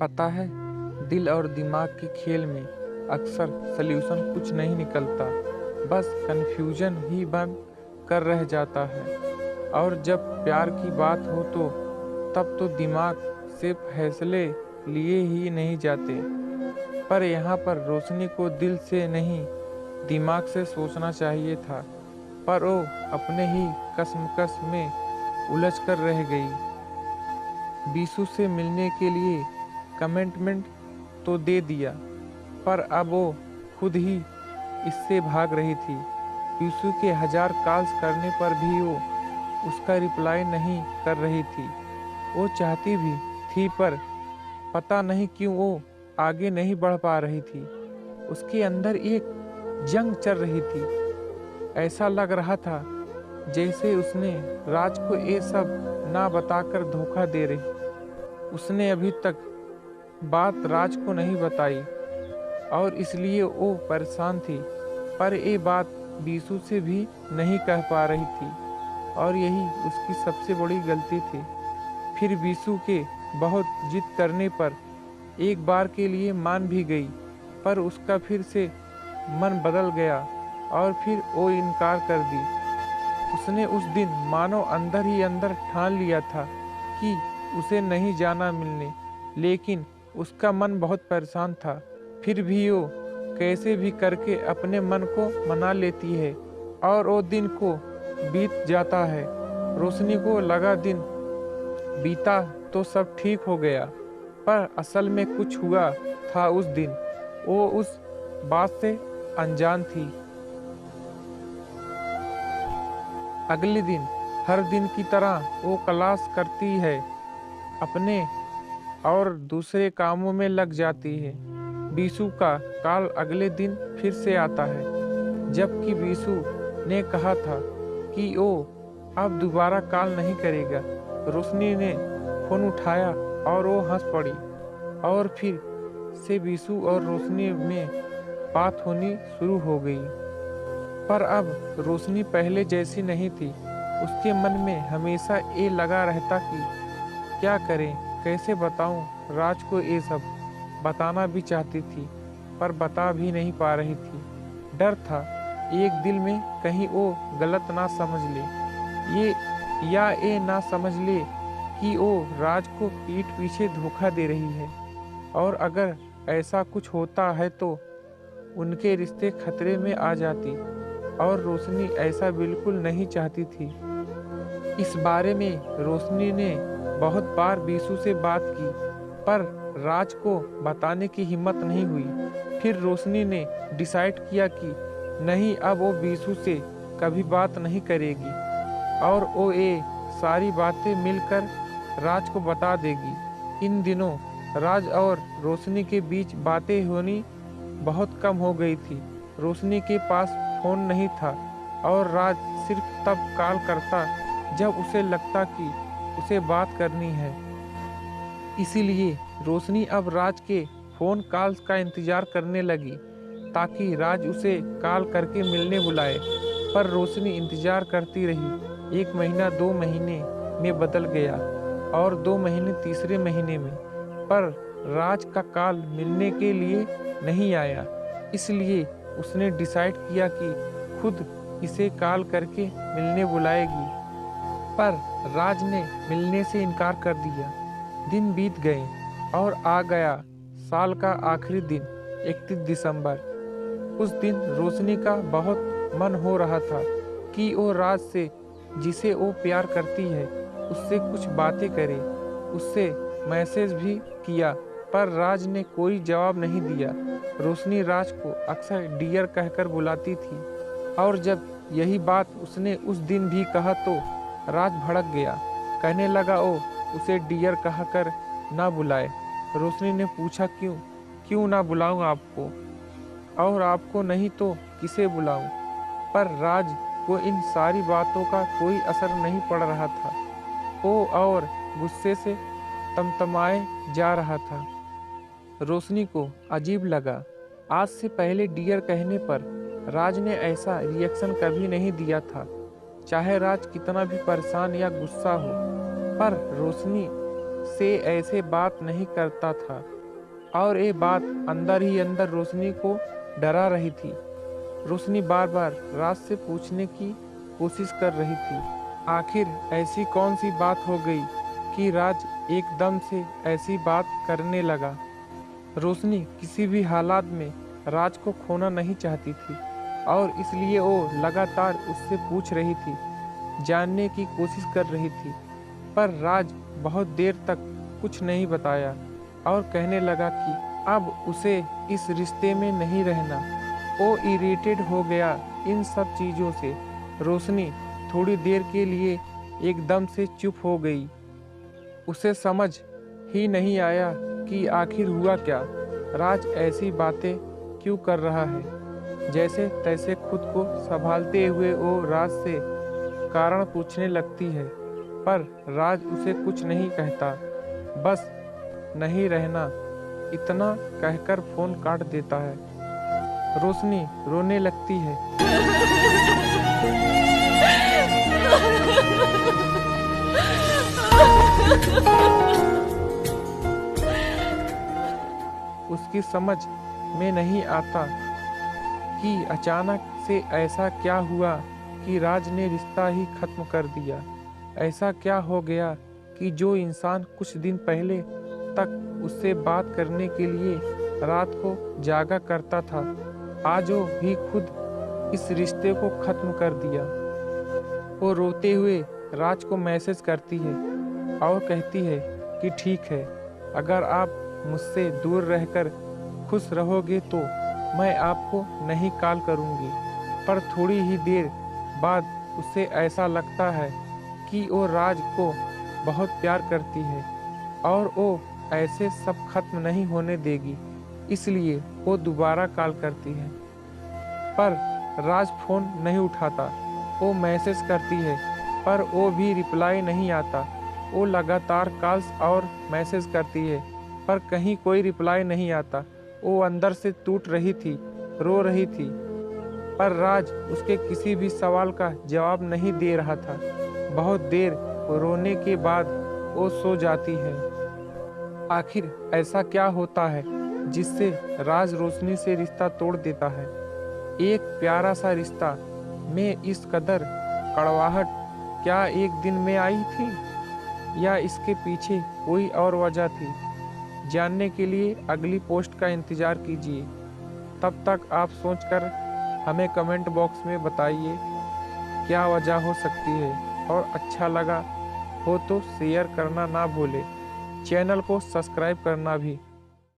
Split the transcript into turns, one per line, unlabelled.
पता है, दिल और दिमाग के खेल में अक्सर सल्यूशन कुछ नहीं निकलता, बस कन्फ्यूजन ही बन कर रह जाता है। और जब प्यार की बात हो तो तब तो दिमाग से फैसले लिए ही नहीं जाते। पर यहाँ पर रोशनी को दिल से नहीं, दिमाग से सोचना चाहिए था। पर वो अपने ही कश्मकश में उलझ कर रह गई। बीसू से मिलने के लिए कमिटमेंट तो दे दिया, पर अब वो खुद ही इससे भाग रही थी। बीसू के 1000 कॉल्स करने पर भी वो उसका रिप्लाई नहीं कर रही थी। वो चाहती भी थी, पर पता नहीं क्यों वो आगे नहीं बढ़ पा रही थी। उसके अंदर एक जंग चल रही थी। ऐसा लग रहा था जैसे उसने राज को ये सब ना बताकर धोखा दे रही। उसने अभी तक बात राज को नहीं बताई और इसलिए वो परेशान थी। पर ये बात बीसू से भी नहीं कह पा रही थी और यही उसकी सबसे बड़ी गलती थी। फिर बीसू के बहुत जिद करने पर एक बार के लिए मान भी गई, पर उसका फिर से मन बदल गया और फिर वो इनकार कर दी। उसने उस दिन मानो अंदर ही अंदर ठान लिया था कि उसे नहीं जाना मिलने, लेकिन उसका मन बहुत परेशान था। फिर भी वो कैसे भी करके अपने मन को मना लेती है और वो दिन को बीत जाता है। रोशनी को लगा दिन बीता तो सब ठीक हो गया, पर असल में कुछ हुआ था उस दिन। वो उस बात से अनजान थी। अगले दिन हर दिन की तरह वो क्लास करती है, अपने और दूसरे कामों में लग जाती है। बीसू का कॉल अगले दिन फिर से आता है, जबकि बीसू ने कहा था कि वो अब दोबारा कॉल नहीं करेगा। रोशनी ने फोन उठाया और वो हंस पड़ी और फिर से बीसू और रोशनी में बात होनी शुरू हो गई। पर अब रोशनी पहले जैसी नहीं थी। उसके मन में हमेशा ये लगा रहता कि क्या करें, कैसे बताऊं राज को। ये सब बताना भी चाहती थी, पर बता भी नहीं पा रही थी। डर था एक दिल में कहीं वो गलत ना समझ ले, ये या ये ना समझ ले कि वो राज को पीठ पीछे धोखा दे रही है। और अगर ऐसा कुछ होता है तो उनके रिश्ते खतरे में आ जाती, और रोशनी ऐसा बिल्कुल नहीं चाहती थी। इस बारे में रोशनी ने बहुत बार बीसू से बात की, पर राज को बताने की हिम्मत नहीं हुई। फिर रोशनी ने डिसाइड किया कि नहीं, अब वो बीसू से कभी बात नहीं करेगी और वो ये सारी बातें मिलकर राज को बता देगी। इन दिनों राज और रोशनी के बीच बातें होनी बहुत कम हो गई थी। रोशनी के पास फोन नहीं था और राज सिर्फ तब कॉल करता जब उसे लगता कि उसे बात करनी है। इसीलिए रोशनी अब राज के फोन कॉल्स का इंतजार करने लगी ताकि राज उसे कॉल करके मिलने बुलाए। पर रोशनी इंतजार करती रही। 1 महीना 2 महीने में बदल गया और 2 महीने तीसरे महीने में, पर राज का कॉल मिलने के लिए नहीं आया। इसलिए उसने डिसाइड किया कि खुद इसे कॉल करके मिलने बुलाएगी, पर राज ने मिलने से इनकार कर दिया। दिन बीत गए और आ गया साल का आखिरी दिन, 31 दिसंबर। उस दिन रोशनी का बहुत मन हो रहा था कि वो राज से, जिसे वो प्यार करती है, उससे कुछ बातें करे। उससे मैसेज भी किया, पर राज ने कोई जवाब नहीं दिया। रोशनी राज को अक्सर डियर कहकर बुलाती थी और जब यही बात उसने उस दिन भी कहा तो राज भड़क गया। कहने लगा ओ उसे डियर कहकर ना बुलाए। रोशनी ने पूछा क्यों? क्यों ना बुलाऊं आपको, और आपको नहीं तो किसे बुलाऊं? पर राज को इन सारी बातों का कोई असर नहीं पड़ रहा था। वो और गुस्से से तमतमाए जा रहा था। रोशनी को अजीब लगा। आज से पहले डियर कहने पर राज ने ऐसा रिएक्शन कभी नहीं दिया था, चाहे राज कितना भी परेशान या गुस्सा हो। पर रोशनी से ऐसे बात नहीं करता था और ये बात अंदर ही अंदर रोशनी को डरा रही थी। रोशनी बार बार राज से पूछने की कोशिश कर रही थी, आखिर ऐसी कौन सी बात हो गई कि राज एकदम से ऐसी बात करने लगा। रोशनी किसी भी हालात में राज को खोना नहीं चाहती थी और इसलिए वो लगातार उससे पूछ रही थी, जानने की कोशिश कर रही थी। पर राज बहुत देर तक कुछ नहीं बताया और कहने लगा कि अब उसे इस रिश्ते में नहीं रहना। वो इरिटेट हो गया इन सब चीज़ों से। रोशनी थोड़ी देर के लिए एकदम से चुप हो गई। उसे समझ ही नहीं आया कि आखिर हुआ क्या। राज ऐसी बातें क्यों कर रहा है। जैसे तैसे खुद को संभालते हुए वो राज से कारण पूछने लगती है, पर राज उसे कुछ नहीं कहता, बस नहीं रहना इतना कहकर फोन काट देता है। रोशनी रोने लगती है। उसकी समझ में नहीं आता कि अचानक से ऐसा क्या हुआ कि राज ने रिश्ता ही खत्म कर दिया। ऐसा क्या हो गया कि जो इंसान कुछ दिन पहले तक उससे बात करने के लिए रात को जागा करता था, आज वो भी खुद इस रिश्ते को खत्म कर दिया। वो रोते हुए राज को मैसेज करती है और कहती है कि ठीक है, अगर आप मुझसे दूर रहकर खुश रहोगे तो मैं आपको नहीं कॉल करूँगी। पर थोड़ी ही देर बाद उसे ऐसा लगता है कि वो राज को बहुत प्यार करती है और वो ऐसे सब खत्म नहीं होने देगी, इसलिए वो दोबारा कॉल करती है। पर राज फ़ोन नहीं उठाता। वो मैसेज करती है पर वो भी रिप्लाई नहीं आता। वो लगातार कॉल्स और मैसेज करती है पर कहीं कोई रिप्लाई नहीं आता। वो अंदर से टूट रही थी, रो रही थी, पर राज उसके किसी भी सवाल का जवाब नहीं दे रहा था। बहुत देर रोने के बाद वो सो जाती है। आखिर ऐसा क्या होता है जिससे राज रोशनी से रिश्ता तोड़ देता है। एक प्यारा सा रिश्ता में इस कदर कड़वाहट क्या एक दिन में आई थी या इसके पीछे कोई और वजह थी। जानने के लिए अगली पोस्ट का इंतज़ार कीजिए। तब तक आप सोचकर हमें कमेंट बॉक्स में बताइए क्या वजह हो सकती है, और अच्छा लगा हो तो शेयर करना ना भूलें। चैनल को सब्सक्राइब करना भी।